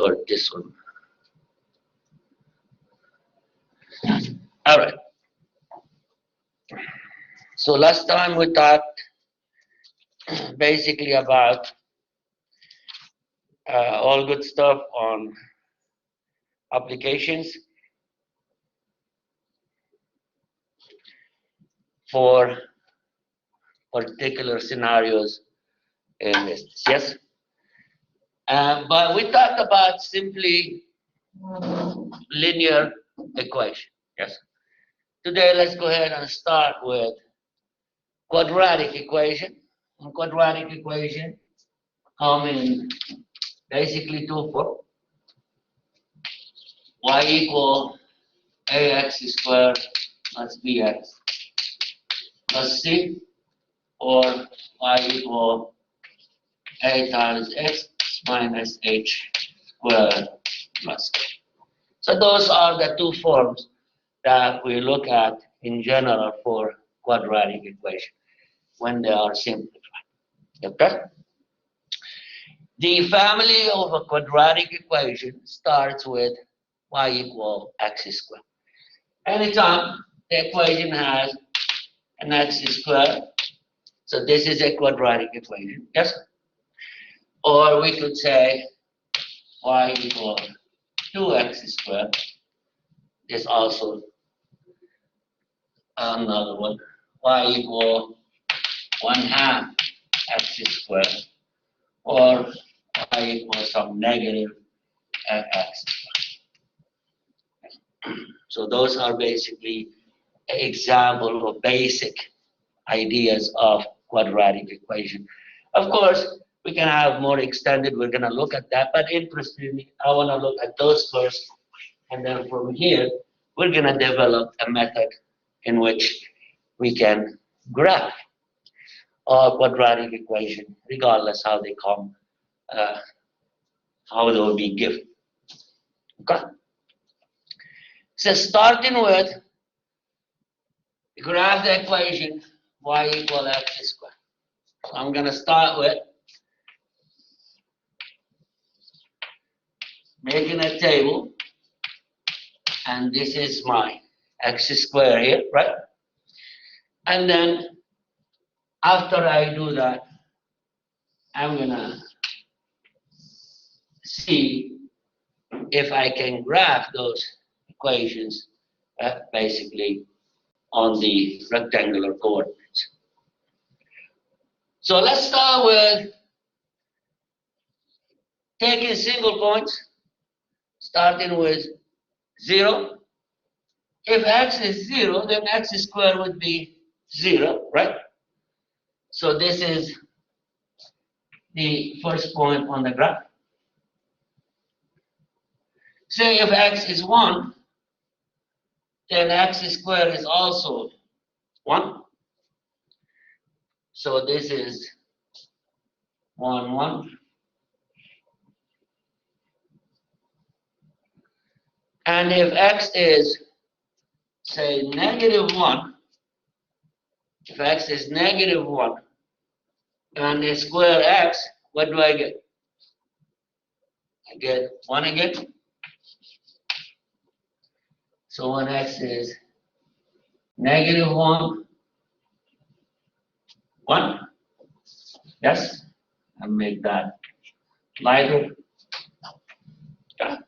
or this one. All right. So last time we talked basically about all good stuff on applications for particular scenarios in this. Yes? But we talked about simply linear equation. Yes? Today, let's go ahead and start with quadratic equation. And quadratic equation come in basically two forms. Y equal ax squared plus bx plus c, or y equal a times x minus h squared plus k. So those are the two forms that we look at in general for quadratic equation when they are simplified. Okay? The family of a quadratic equation starts with y equal x squared. Anytime the equation has an x squared, so this is a quadratic equation, yes? Or we could say y equal 2x squared is also another one. Y equal 1/2 x squared, or y equal some negative x. So those are basically example of basic ideas of quadratic equation. Of course, we can have more extended, we're going to look at that, but interestingly, I want to look at those first, and then from here, we're going to develop a method in which we can graph a quadratic equation, regardless how they come, how they will be given. Okay? So starting with, graph the equation y equal x squared. So I'm going to start with making a table, and this is my x squared here, right? And then after I do that, I'm going to see if I can graph those equations basically on the rectangular coordinates. So let's start with taking single points, starting with 0. If x is 0, then x squared would be 0, right? So this is the first point on the graph. Say if x is 1, then x squared is also 1. So this is 1, 1. And if x is, say, -1, if x is -1, and I square x, what do I get? I get 1 again. So when x is -1, 1, yes, and make that lighter. Yeah.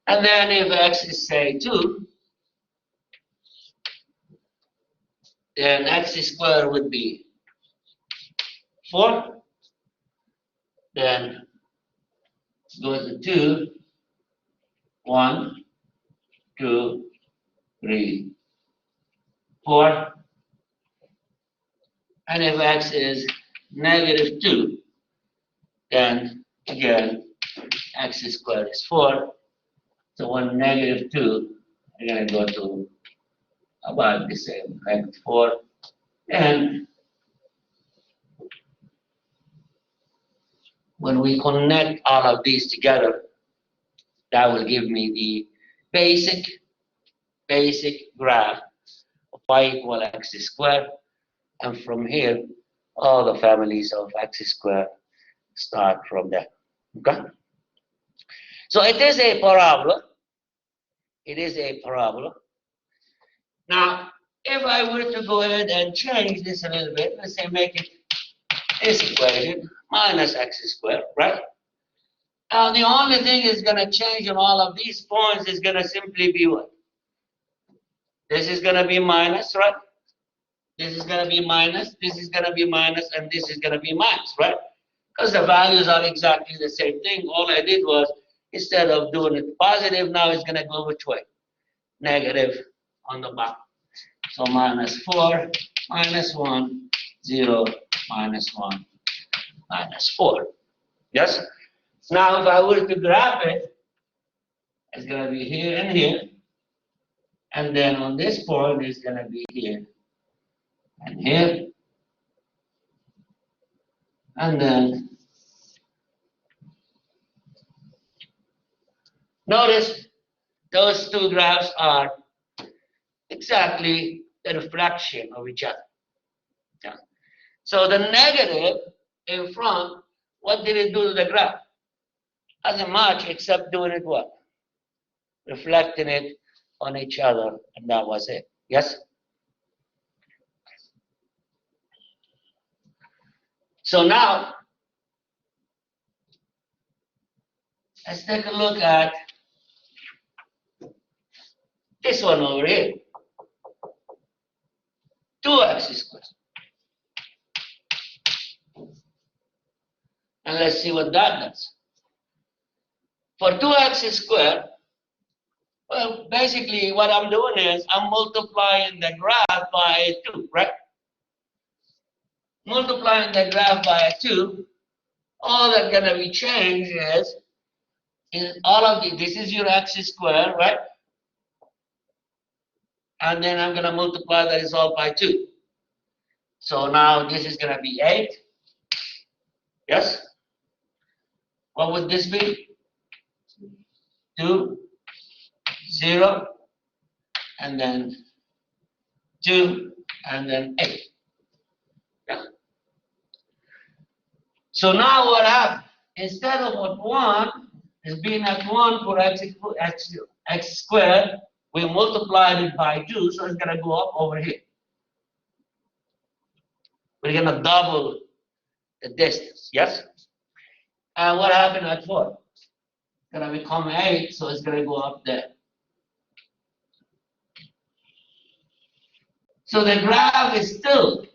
And then if x is, say, 2, then x squared would be 4. Then go to 2, 1, 2, 3, 4. And if x is -2, then again x squared is 4. So when -2, I'm going to go to about the same, -4. And when we connect all of these together, that will give me the basic graph of y equal x squared. And from here, all the families of x squared start from there. Okay? So it is a parabola. It is a parabola. Now, if I were to go ahead and change this a little bit, let's say make it this equation minus x squared, right? Now, the only thing is going to change on all of these points is going to simply be what? This is going to be minus, right? This is going to be minus, this is going to be minus, and this is going to be minus, right? Because the values are exactly the same thing. All I did was, instead of doing it positive, now it's going to go which way? Negative on the bottom. So minus 4, minus 1, 0, minus 1, minus 4. Yes? Now, if I were to graph it, it's going to be here and here. And then on this point, it's going to be here and here. And then, notice those two graphs are exactly the reflection of each other. Yeah. So the negative in front, what did it do to the graph? Nothing much except doing it what? Reflecting it on each other, and that was it. Yes? So now, let's take a look at this one over here. 2x squared. And let's see what that does. For 2x squared, well, basically what I'm doing is I'm multiplying the graph by 2, right? Multiplying the graph by 2, all that's going to be changed is in all of this is your x squared, right? And then I'm going to multiply that result by 2. So now this is going to be 8. Yes? What would this be? 2, 0, and then 2, and then 8. Yeah. So now what happened? Instead of what 1 is being at 1 for x squared, we multiplied it by 2, so it's going to go up over here. We're going to double the distance, yes? And what happened at 4? It's going to become 8, so it's going to go up there. So the graph is still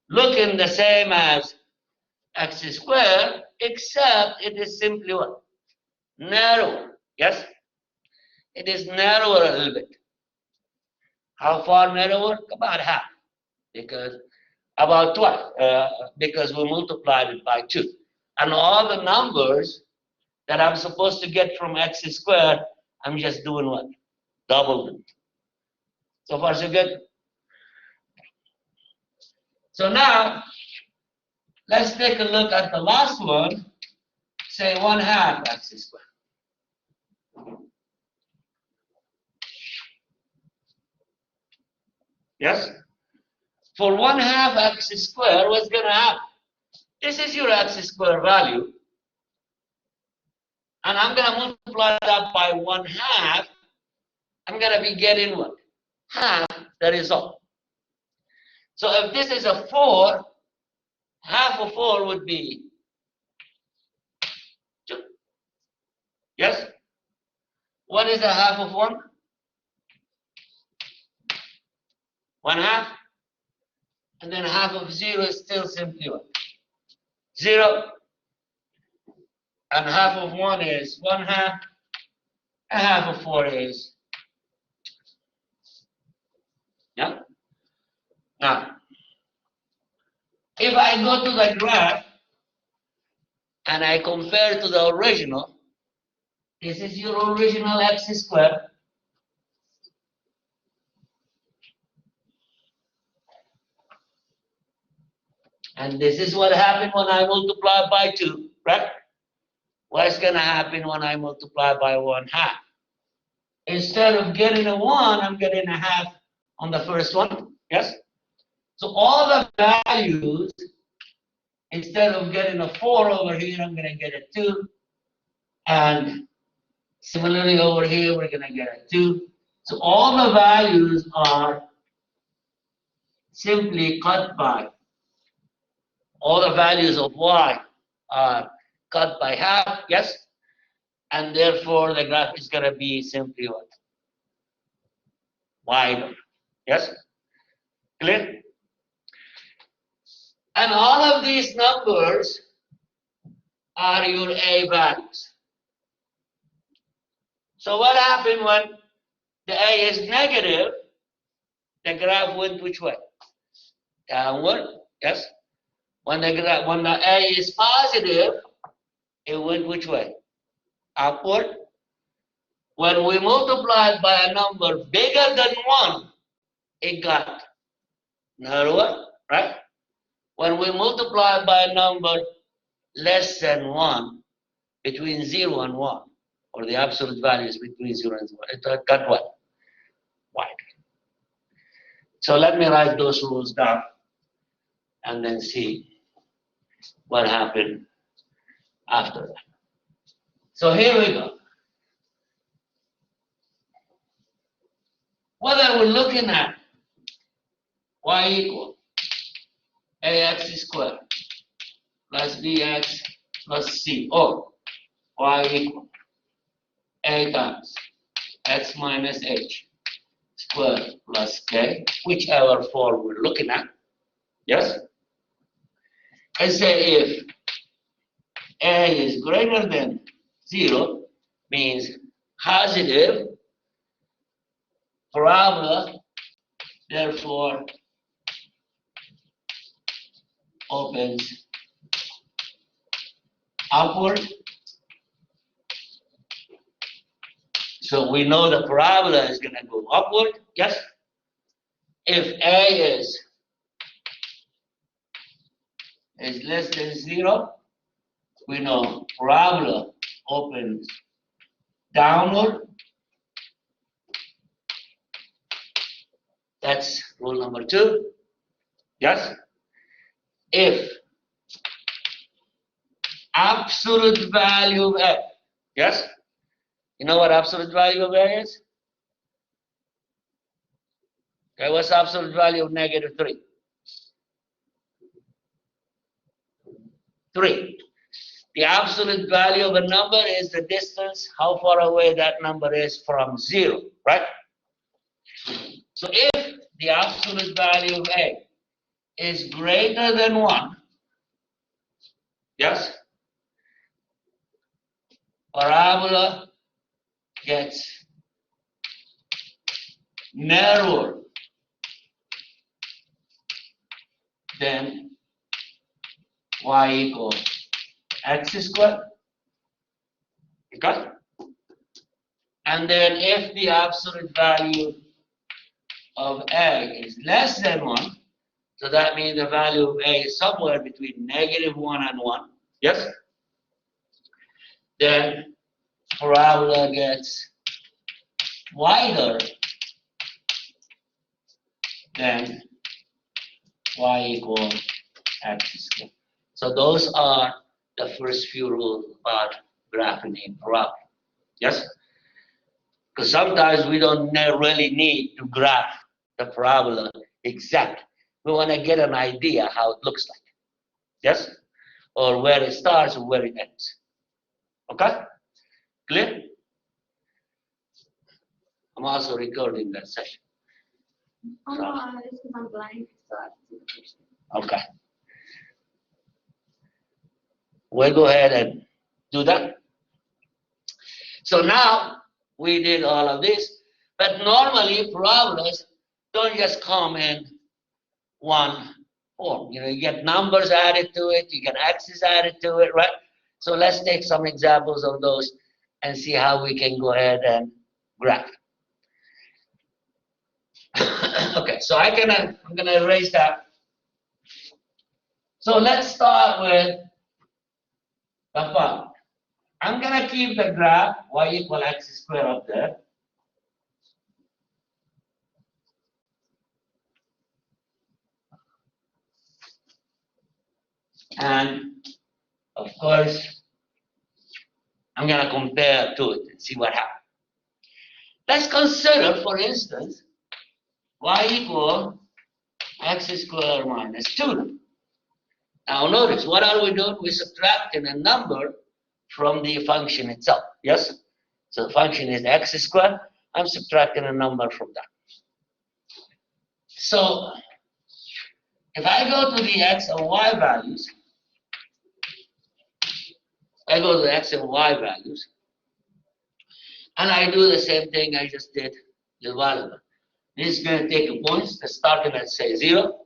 looking the same as x squared, except it is simply what? Narrower, yes? It is narrower a little bit. How far narrower? About half, because about twice, because we multiplied it by 2. And all the numbers that I'm supposed to get from x squared, I'm just doing what? Double them. So far, so good? So now, let's take a look at the last one, say 1/2 x squared. Yes? For 1/2 x squared, what's going to happen? This is your x squared value. And I'm going to multiply that by 1/2. I'm going to be getting what? Half the result. So if this is a 4, half of 4 would be 2. Yes? What is a half of 1? 1/2. And then half of 0 is still simply what? 0. And half of 1 is 1/2. And half of 4 is, yeah? Now, if I go to the graph and I compare to the original, this is your original x squared. And this is what happened when I multiply by 2, right? What's going to happen when I multiply by 1/2? Instead of getting a 1, I'm getting a half on the first one. Yes? So all the values, instead of getting a 4 over here, I'm going to get a 2. And similarly over here, we're going to get a 2. So all the values are simply cut by, all the values of y are cut by half, yes? And therefore the graph is going to be simply what? Wider, yes? Clear? And all of these numbers are your A values. So what happened when the A is negative? The graph went which way? Downward, yes? When the A is positive, it went which way? Upward. When we multiplied by a number bigger than 1, it got narrower, right? When we multiply by a number less than 1, between 0 and 1, or the absolute values between 0 and 1, it got what? Wider. So let me write those rules down and then see what happened after that. So here we go. What are we looking at? Y equal ax squared plus bx plus c, or y equal a times x minus h squared plus k, whichever form we're looking at, yes? And say if a is greater than 0, means positive parabola, therefore opens upward. So we know the parabola is going to go upward, yes? If A is less than 0, we know parabola opens downward. That's rule number 2, yes? If absolute value of A, yes? You know what absolute value of A is? Okay, what's absolute value of negative 3? 3. The absolute value of a number is the distance, how far away that number is from 0, right? So if the absolute value of A is greater than 1, yes, parabola gets narrower than y equals x squared, okay? And then if the absolute value of A is less than 1, so that means the value of A is somewhere between negative 1 and 1, yes? Then parabola gets wider than y equals x squared. So those are the first few rules about graphing a parabola, yes? Because sometimes we don't really need to graph the parabola exactly. We want to get an idea how it looks like, yes? Or where it starts or where it ends. Okay? Clear? I'm also recording that session. Oh no, it's because I'm blind, so I have to see the picture. Okay. We'll go ahead and do that. So now we did all of this, but normally parabolas don't just come in one form. You know, you get numbers added to it, you get axes added to it, right? So let's take some examples of those and see how we can go ahead and graph. Okay, so I'm gonna erase that. So let's start with the fun. I'm gonna keep the graph y equal x squared up there. And of course, I'm going to compare to it and see what happens. Let's consider, for instance, y equal x squared minus 2. Now notice, what are we doing? We're subtracting a number from the function itself. Yes? So the function is x squared. I'm subtracting a number from that. So if I go to the x and y values, I go to the x and y values, and I do the same thing I just did a little while ago. This is going to take a point, starting at say 0.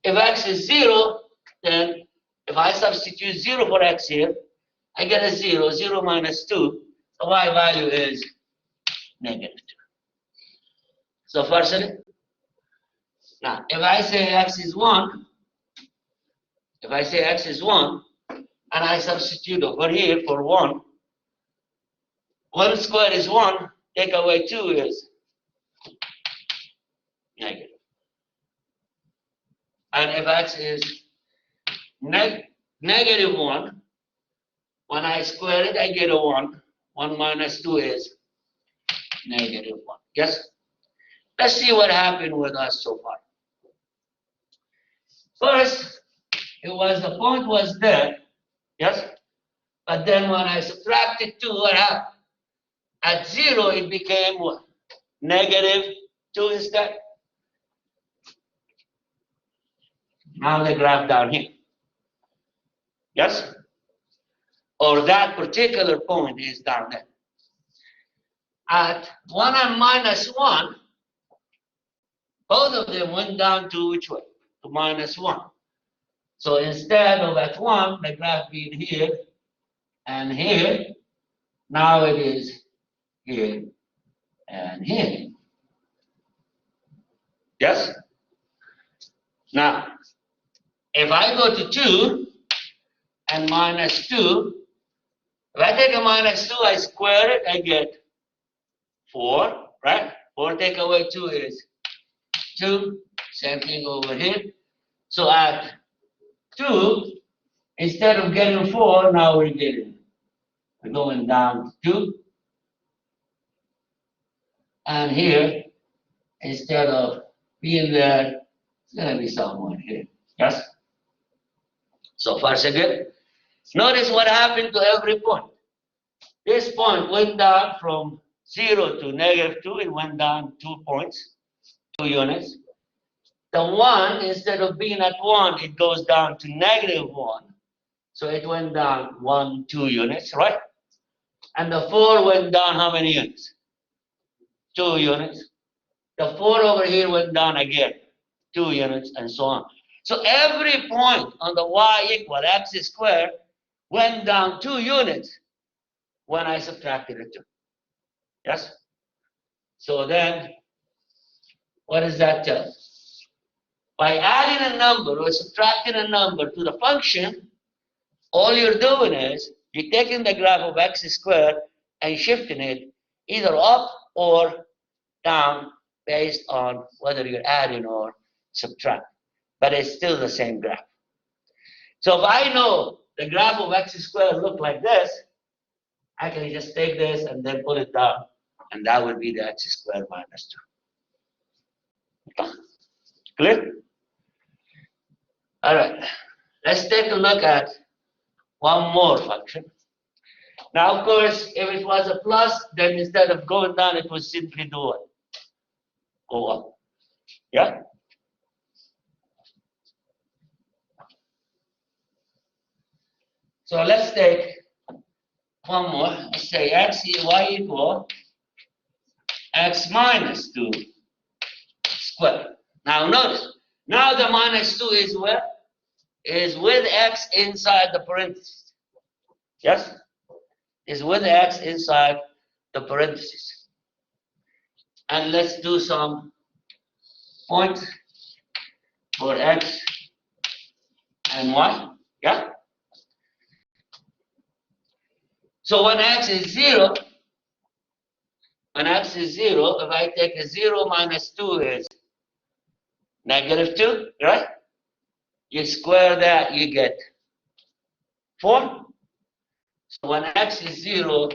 If x is 0, then if I substitute 0 for x here, I get a 0. 0 minus 2, the y value is negative 2. So firstly, now if I say x is 1, if I say x is 1, and I substitute over here for 1, 1 squared is 1, take away 2 is negative. And if x is negative 1, when I square it, I get a 1. 1 minus 2 is negative 1. Yes? Let's see what happened with us so far. First, the point was there. Yes? But then when I subtracted 2, what happened? At 0, it became what? Negative 2 instead. Now the graph down here. Yes? Or that particular point is down there. At 1 and minus 1, both of them went down to which way? To minus 1. So instead of at 1, the graph being here and here, now it is here and here. Yes? Now, if I go to 2 and minus 2, if I take a minus 2, I square it, I get 4, right? 4 take away 2 is 2. Same thing over here. So at 2, instead of getting 4, now we're going down to 2. And here, instead of being there, it's going to be somewhere here. Yes? So far, so good. Notice what happened to every point. This point went down from 0 to negative 2. It went down 2 points, 2 units. The 1, instead of being at 1, it goes down to negative 1. So it went down 1, 2 units, right? And the 4 went down how many units? 2 units. The 4 over here went down again, 2 units, and so on. So every point on the y equal x squared went down 2 units when I subtracted it 2. Yes? So then, what does that tell? By adding a number or subtracting a number to the function, all you're doing is you're taking the graph of x squared and shifting it either up or down based on whether you're adding or subtracting. But it's still the same graph. So if I know the graph of x squared look like this, I can just take this and then put it down, and that would be the x squared minus 2. Clear? All right. Let's take a look at one more function. Now, of course, if it was a plus, then instead of going down, it would simply do what? Go up. Yeah? So let's take one more. Let's say y equal x minus 2 squared. Now notice, now the minus 2 is where? Is with x inside the parentheses. Yes? Is with x inside the parentheses. And let's do some points for x and y. Yeah? So when x is 0, if I take a 0 minus 2 is negative 2, right? You square that, you get 4. So when x is 0,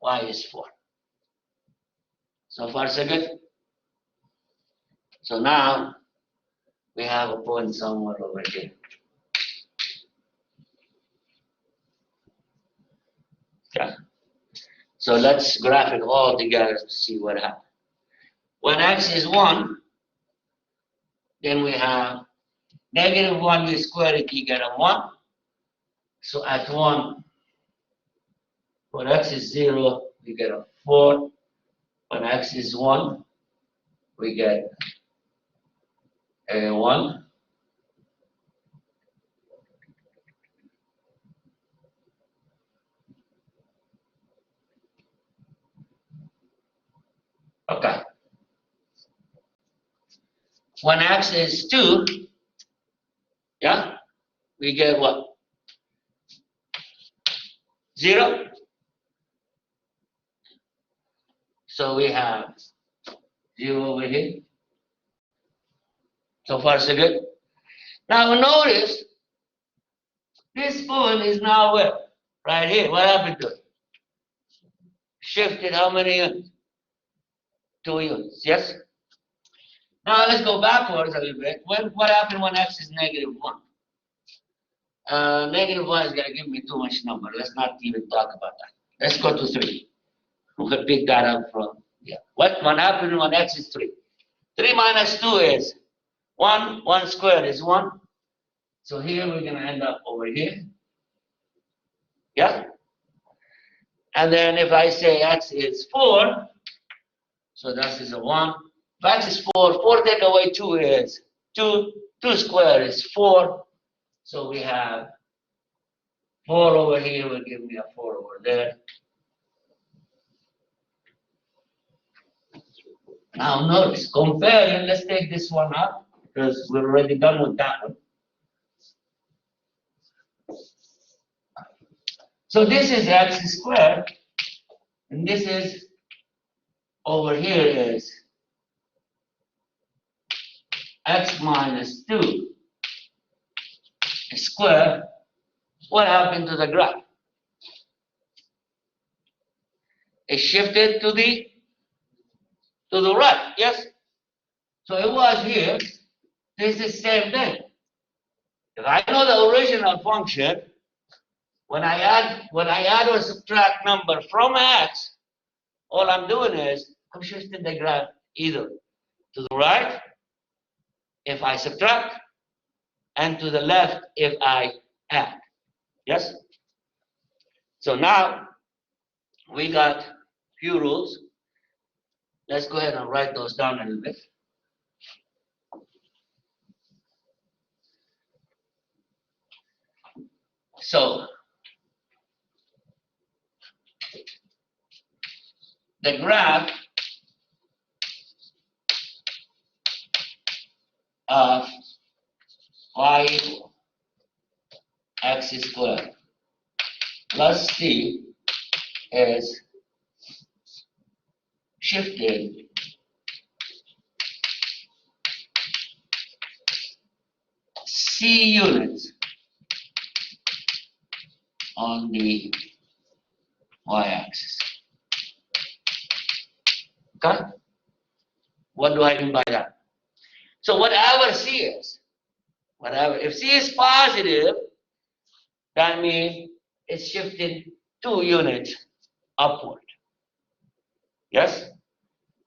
y is 4. So far, so good? So now we have a point somewhere over here. Okay. So let's graph it all together to see what happens. When x is 1, then we have negative 1, we square it, you get a 1. So at 1, when x is 0, we get a 4. When x is 1, we get a 1. Okay. When x is 2, yeah, we get what? 0. So we have 0 over here. So far, so good. Now notice this point is now where? Right here. What happened to it? Shifted how many units? 2 units. Yes? Now let's go backwards a little bit. What happened when x is negative 1? Negative 1 is going to give me too much number. Let's not even talk about that. Let's go to 3. We'll pick that up from here. What happened when x is 3? 3 minus 2 is 1. 1 squared is 1. So here we're going to end up over here. Yeah? And then if I say x is 4, so that is a 1. If x is 4, 4 take away 2 is 2. 2 squared is 4. So we have 4 over here will give me a 4 over there. Now notice, comparing, let's take this one up because we're already done with that one. So this is x squared, and this is over here is x minus 2 squared. What happened to the graph? It shifted to the right, yes? So it was here. This is the same thing. If I know the original function, when I add or subtract number from x, all I'm doing is I'm shifting the graph either to the right if I subtract and to the left if I add. Yes? So now we got few rules. Let's go ahead and write those down a little bit. So the graph of y equal x squared plus c is shifted c units on the y-axis. Okay? What do I mean by that? So whatever c is, if c is positive, that means it's shifted 2 units upward. Yes?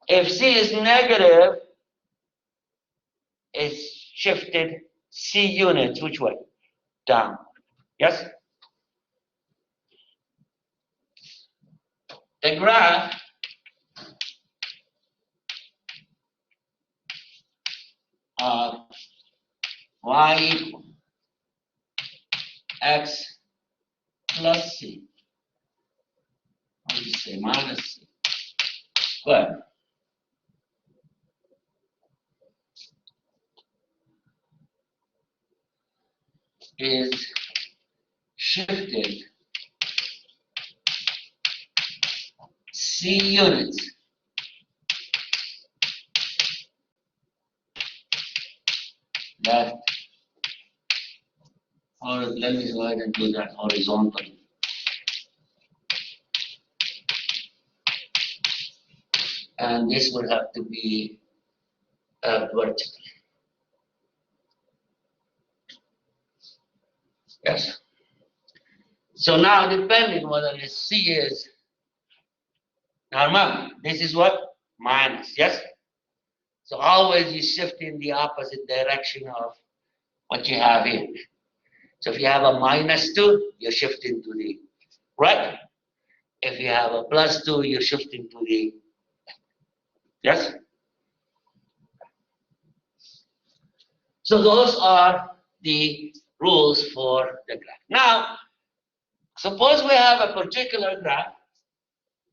If c is negative, it's shifted c units which way? Down. Yes? The graph of y equal x plus c, what did you say, minus c squared, is shifted c units left, or let me go ahead and do that horizontally. and this would have to be vertical. Yes. So now, depending whether the C is, now remember, this is what? Minus, yes? So always you shift in the opposite direction of what you have here. So if you have a -2, you're shifting to the right. If you have a +2, you're shifting to the, yes? So those are the rules for the graph. Now, suppose we have a particular graph.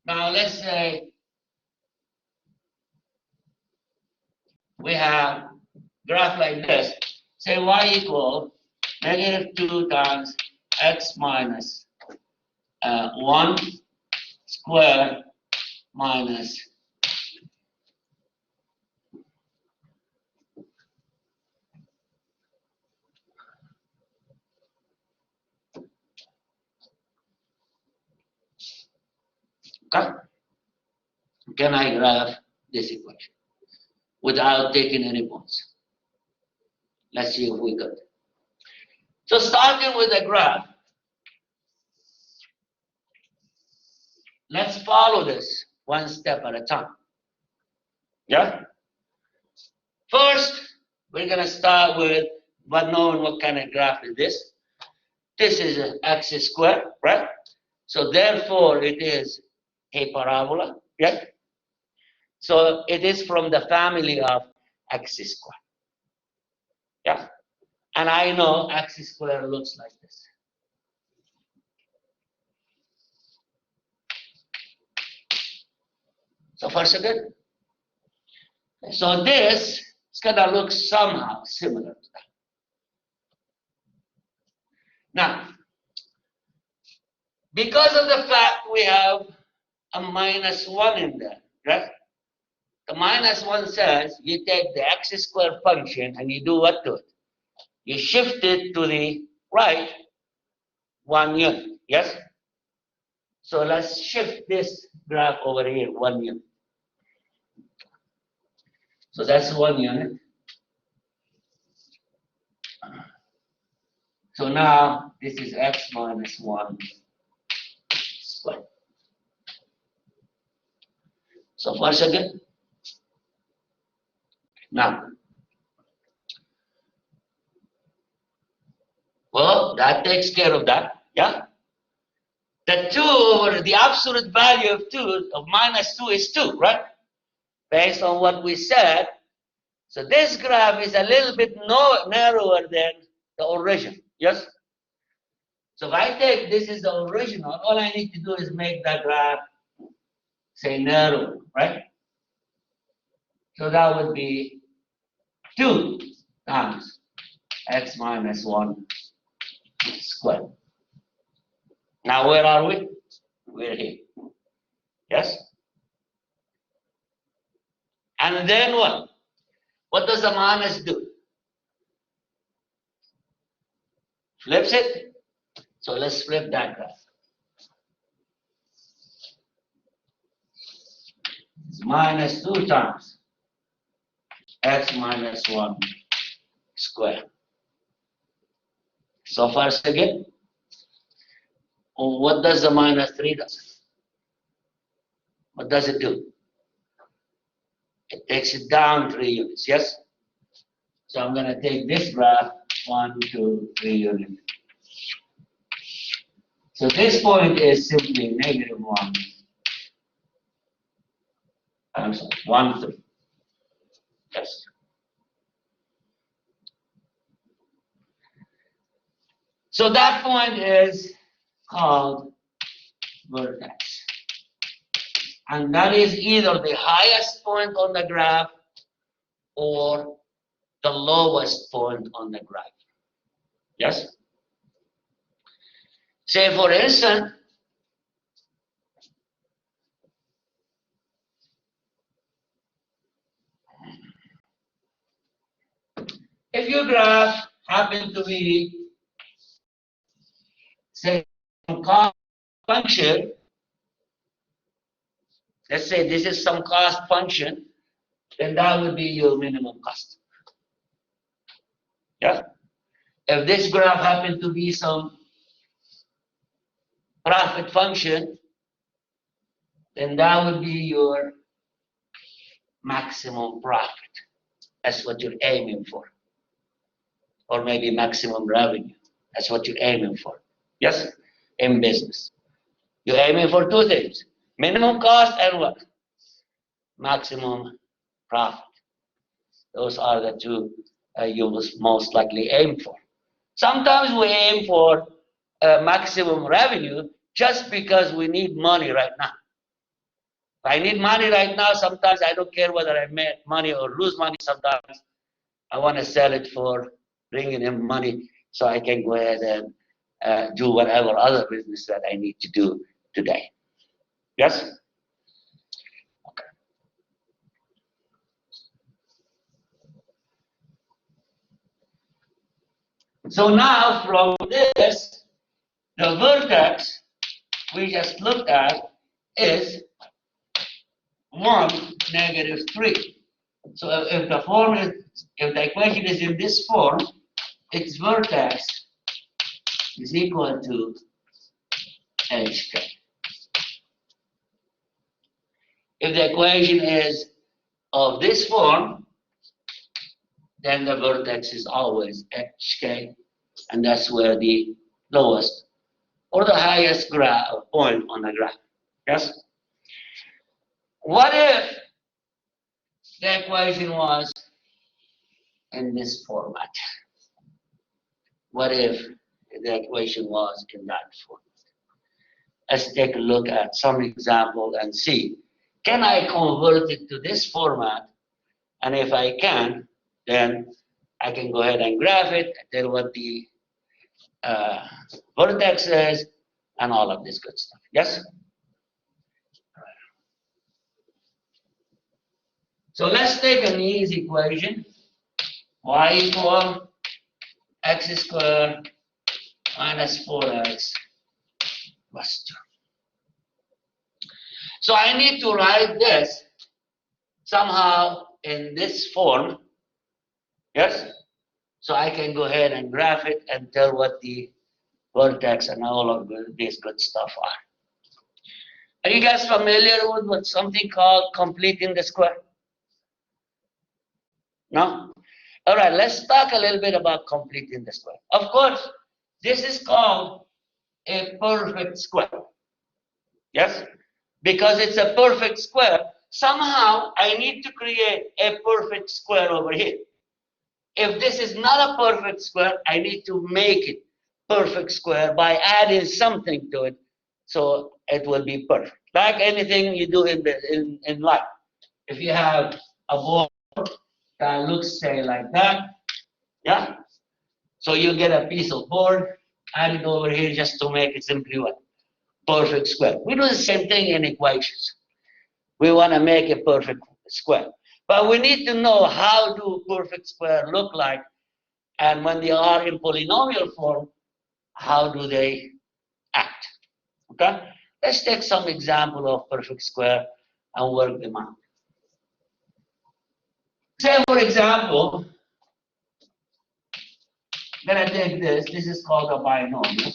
Now let's say we have graph like this. Say y equal -2 times x minus 1 squared minus okay. Can I graph this equation without taking any points? Let's see if we could. So starting with a graph, let's follow this one step at a time. Yeah? First, we're going to start with knowing what kind of graph is this. This is an x squared, right? So therefore, it is a parabola, yeah? So it is from the family of x squared, yeah? And I know x squared looks like this. So far, so good. So this is going to look somehow similar to that. Now, because of the fact we have a -1 in there, right? The -1 says you take the x squared function and you do what to it? You shift it to the right 1 unit, yes? So let's shift this graph over here 1 unit. So that's 1 unit. So now this is x minus 1 squared. So once again, now, well, that takes care of that, yeah? The 2 over the absolute value of 2, of -2 is 2, right? Based on what we said. So this graph is a little bit narrower than the original, yes? So if I take this is the original, all I need to do is make that graph, say, narrow, right? So that would be 2 times x minus 1 squared. Now where are we? We're here. Yes? And then what? What does the minus do? Flips it. So let's flip that graph. It's minus 2 times x minus 1 squared. So far, so good. What does the -3 do? What does it do? It takes it down 3 units, yes? So I'm going to take this graph 1, 2, 3 units. So this point is simply -1. I'm sorry, 1, 3. Yes. So that point is called vertex. And that is either the highest point on the graph or the lowest point on the graph. Yes? Say, for instance, if your graph happened to be, say, function, let's say this is some cost function, then that would be your minimum cost. Yeah. If this graph happened to be some profit function, then that would be your maximum profit. That's what you're aiming for. Or maybe maximum revenue. That's what you're aiming for. Yes? In business. You're aiming for two things. Minimum cost and what? Maximum profit. Those are the two you will most likely aim for. Sometimes we aim for maximum revenue just because we need money right now. If I need money right now, sometimes I don't care whether I make money or lose money. Sometimes I want to sell it for bringing in money so I can go ahead and do whatever other business that I need to do today. Yes? Okay. So now from this, the vertex we just looked at is 1, -3. So if the form is, if the equation is in this form, its vertex is equal to hk. If the equation is of this form, then the vertex is always hk, and that's where the lowest or the highest point on the graph. Yes? What if the equation was in this format? What if the equation was in that format? Let's take a look at some example and see, can I convert it to this format? And if I can, then I can go ahead and graph it, tell what the vertex is, and all of this good stuff. Yes? So let's take an easy equation. Y equal x squared minus 4x plus 2. So I need to write this somehow in this form. Yes? So I can go ahead and graph it and tell what the vertex and all of this good stuff are. Are you guys familiar with something called completing the square? No? All right, let's talk a little bit about completing the square. Of course, this is called a perfect square. Yes? Because it's a perfect square, somehow I need to create a perfect square over here. If this is not a perfect square, I need to make it perfect square by adding something to it so it will be perfect. Like anything you do in life. If you have a board that looks, say, like that, yeah? So you get a piece of board, add it over here just to make it simply what? Perfect square. We do the same thing in equations. We want to make a perfect square. But we need to know how do perfect square look like, and when they are in polynomial form, how do they act? Okay? Let's take some example of perfect square and work them out. Say, for example, I'm going to take this. This is called a binomial.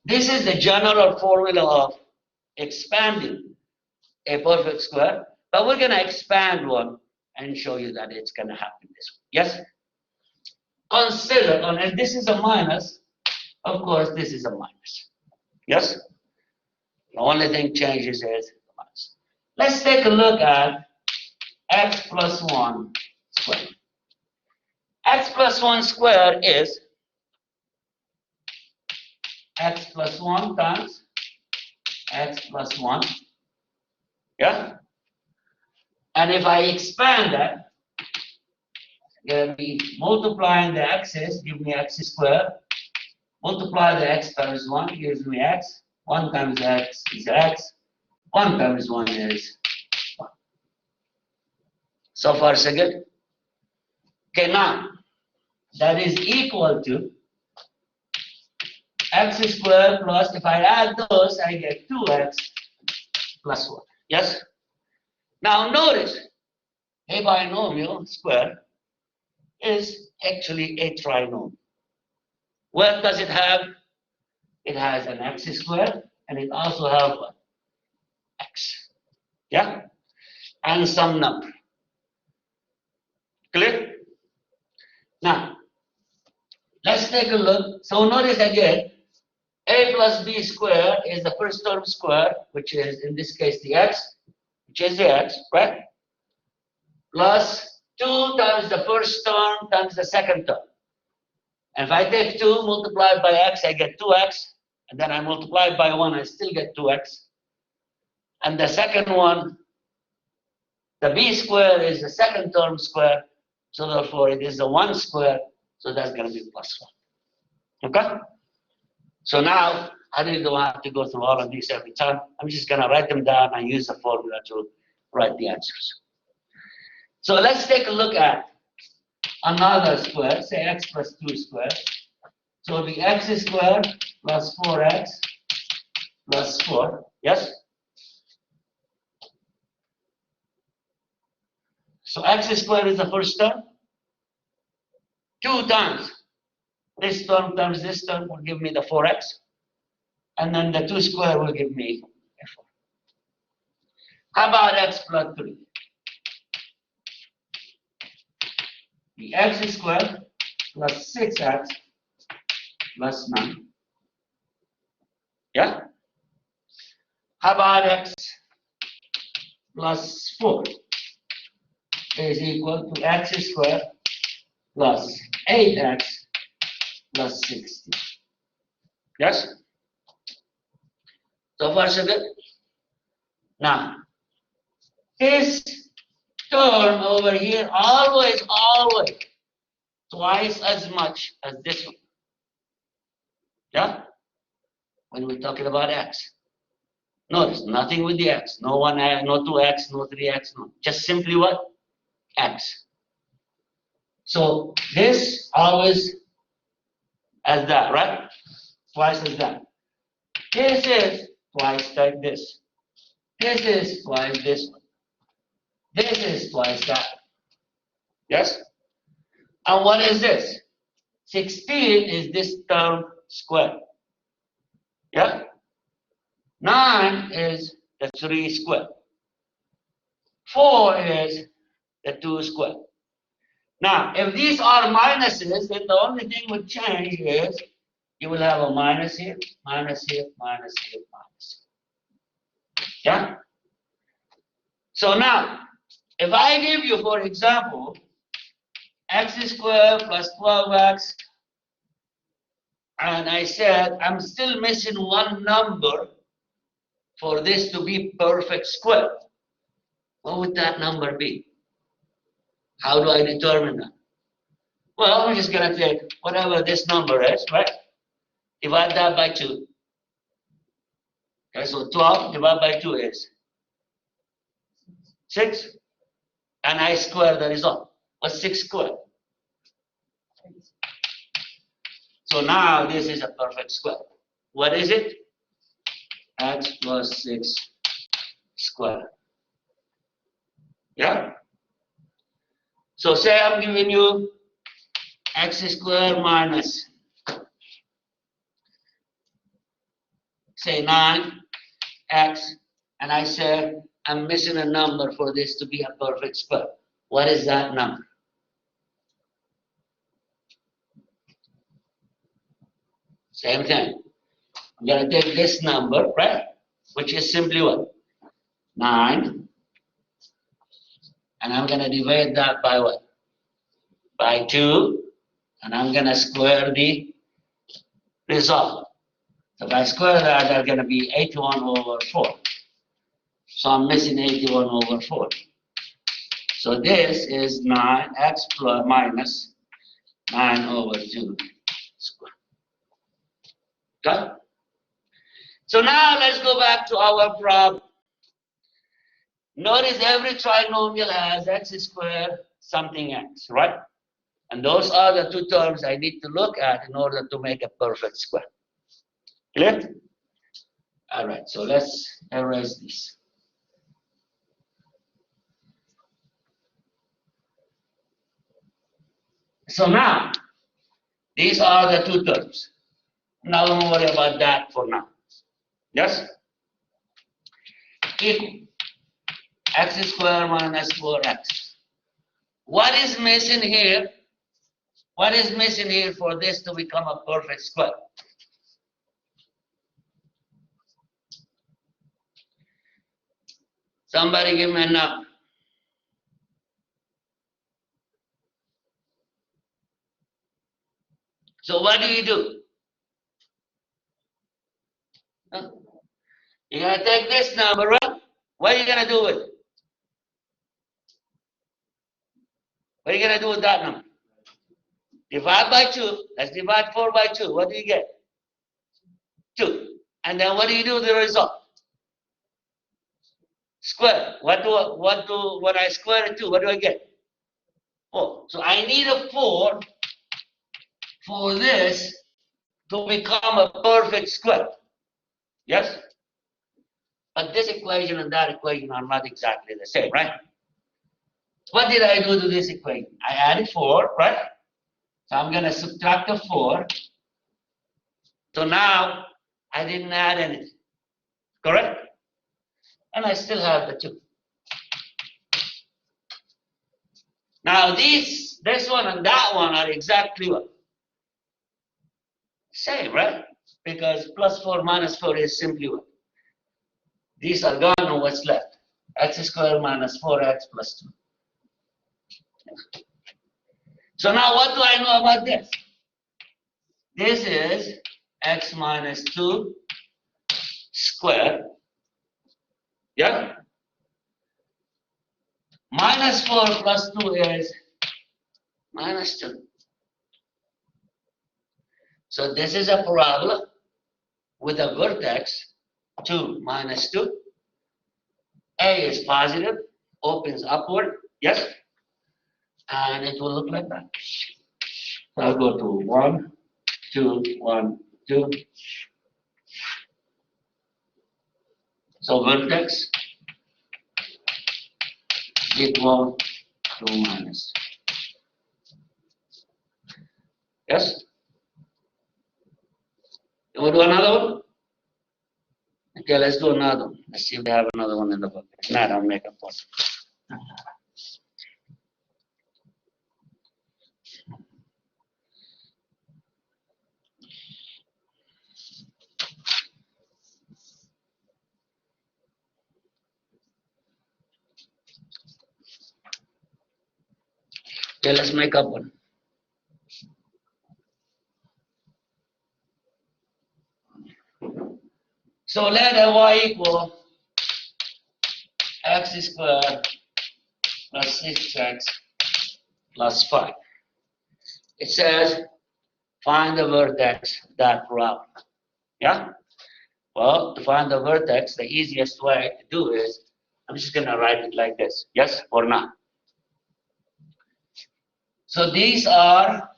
This is the general formula of expanding a perfect square, but we're going to expand one and show you that it's going to happen this way. Yes? Consider, and this is a minus, of course, this is a minus. Yes? The only thing changes is the minus. Let's take a look at x plus 1 squared. X plus 1 squared is x plus 1 times x plus 1. Yeah? And if I expand that, going to be multiplying the x's, give me x squared. Multiply the x times 1 gives me x. 1 times x is x. 1 times 1 is 1. So far, so good? Okay, now, that is equal to x squared plus, if I add those, I get 2x plus 1. Yes? Now notice, a binomial square is actually a trinomial. What does it have? It has an x squared, and it also has what? X. Yeah? And some number. Clear? Now, let's take a look. So notice again, a plus b squared is the first term squared, which is in this case the x, which is the x, right? Plus 2 times the first term times the second term. And if I take 2 multiplied by x, I get 2x. And then I multiply it by 1, I still get 2x. And the second one, the b squared is the second term square. So therefore, it is the 1 square. So that's going to be plus 1. Okay? So now, I really don't have to go through all of these every time. I'm just going to write them down and use the formula to write the answers. So let's take a look at another square, say x plus 2 squared. So it'll be x squared plus 4x plus 4. Yes? So x squared is the first term. 2 times this term times this term will give me the 4x. And then the 2 square will give me a 4. How about x plus 3? The x squared plus 6x plus 9. Yeah? How about x plus 4 is equal to x squared plus 8x plus 60. Yes? So far so good? Now, this term over here always twice as much as this one. Yeah? When we're talking about x. Notice, nothing with the x. No 1x, no 2x, no 3x, no. Just simply what? X. So this always as that, right? Twice as that. This is twice like this. This is twice this one. This is twice that. Yes? And what is this? 16 is this term squared. Yeah? 9 is the 3 squared. 4 is the 2 squared. Now, if these are minuses, then the only thing would change is you will have a minus here, minus here, minus here, minus here. Yeah? So now, if I give you, for example, x squared plus 12x, and I said I'm still missing one number for this to be perfect square, what would that number be? How do I determine that? Well, we're just going to take whatever this number is, right? Divide that by 2. Okay, so 12 divided by 2 is 6. And I square the result. What's 6 squared? So now this is a perfect square. What is it? X plus 6 squared. Yeah? So say I'm giving you x squared minus, say 9x, and I said I'm missing a number for this to be a perfect square. What is that number? Same thing. I'm going to take this number, right? Which is simply what? 9. And I'm going to divide that by what? By 2. And I'm going to square the result. So if I square that, that's going to be 81 over 4. So I'm missing 81 over 4. So this is 9x plus minus 9 over 2 squared. Okay? So now let's go back to our problem. Notice every trinomial has x squared something x, right? And those are the two terms I need to look at in order to make a perfect square. Clear? All right, so let's erase this. So now, these are the two terms. Now don't worry about that for now. Yes? Equal x squared minus 4x. What is missing here? What is missing here for this to become a perfect square? Somebody give me a number. So what do? Huh? You're going to take this number, right? What are you going to do with it? What are you going to do with that number? Divide by 2. Let's divide 4 by 2. What do you get? 2. And then what do you do with the result? Square. When I square it 2, what do I get? 4. So I need a 4 for this to become a perfect square. Yes? But this equation and that equation are not exactly the same, right? What did I do to this equation? I added 4, right? So I'm going to subtract the 4. So now I didn't add anything. Correct? And I still have the 2. Now this one and that one are exactly what? Same, right? Because plus 4 minus 4 is simply what? These are gone, and what's left? X squared minus 4x plus 2. So now what do I know about this? This is x minus 2 squared. Yeah? Minus 4 plus 2 is minus 2. So this is a parabola with a vertex 2 minus 2. A is positive, opens upward, yes? And it will look like that. So I'll go to 1, 2, 1, 2. So vertex equal 2 minus. Yes? You want to do another one? Okay, let's do another one. Let's see if they have another one in the book. If not, I'll make a point. Okay, let's make up one. So let y equal x squared plus 6x plus 5. It says find the vertex that route. Yeah? Well, to find the vertex, the easiest way to do is, I'm just going to write it like this. Yes or not? So these are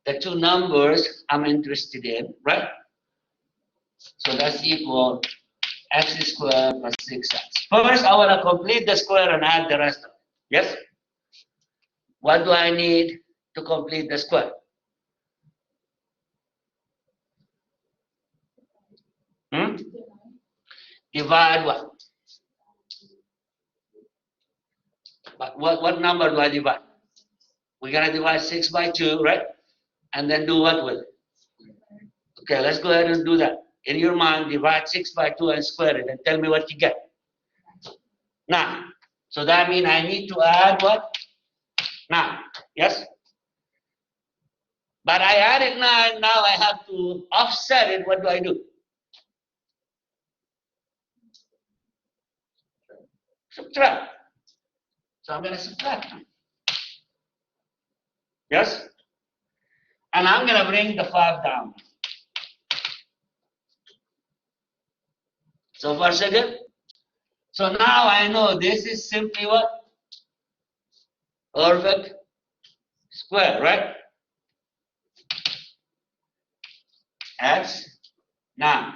the two numbers I'm interested in, right? So that's equal x squared plus 6x. First, I want to complete the square and add the rest of it. Yes? What do I need to complete the square? Divide what? What number do I divide? We're going to divide 6 by 2, right? And then do what with it? Okay, let's go ahead and do that. In your mind, divide 6 by 2 and square it and tell me what you get. 9. So that means I need to add what? 9. Yes? But I added 9, now I have to offset it. What do I do? Subtract. So I'm going to subtract 9. Yes? And I'm going to bring the 5 down. So far, so good? So now I know this is simply what? Perfect square, right? X Now,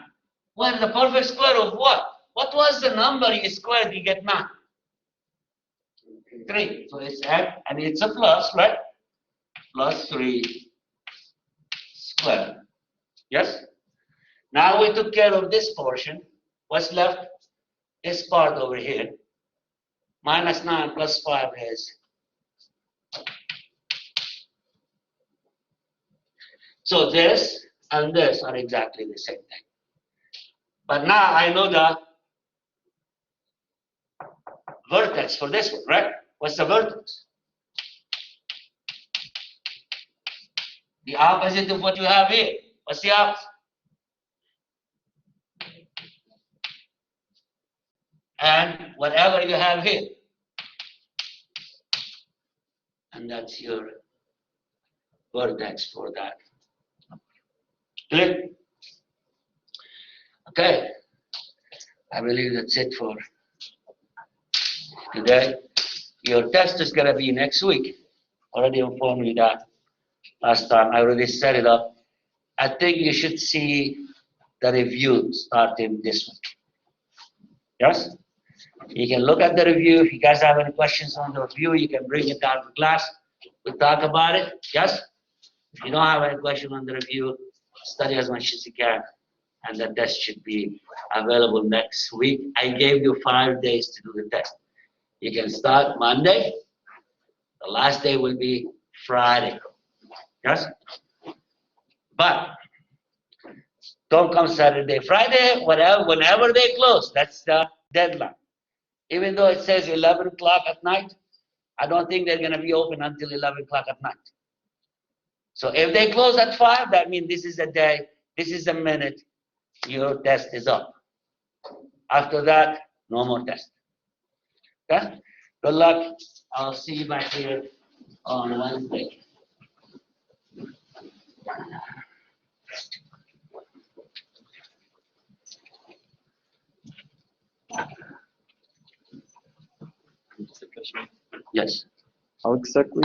what the perfect square of what? What was the number you squared you get 9? 3. So it's x, and it's a plus, right? Plus 3 squared. Yes? Now we took care of this portion. What's left? This part over here. Minus 9 plus 5 is. So this and this are exactly the same thing. But now I know the vertex for this one, right? What's the vertex? The opposite of what you have here. What's the opposite? And whatever you have here. And that's your vertex for that. Clear? Okay. I believe that's it for today. Your test is going to be next week. Already informed you that last time. I already set it up. I think you should see the review starting this week. Yes? You can look at the review. If you guys have any questions on the review, you can bring it down to class. We'll talk about it. Yes? If you don't have any question on the review, study as much as you can. And the test should be available next week. I gave you 5 days to do the test. You can start Monday. The last day will be Friday. Yes? But don't come Saturday, Friday, whatever, whenever they close. That's the deadline. Even though it says 11 o'clock at night, I don't think they're going to be open until 11 o'clock at night. So if they close at 5, that means this is a day, this is a minute, your test is up. After that, no more test. Okay? Good luck. I'll see you back here on Wednesday. Yes. How exactly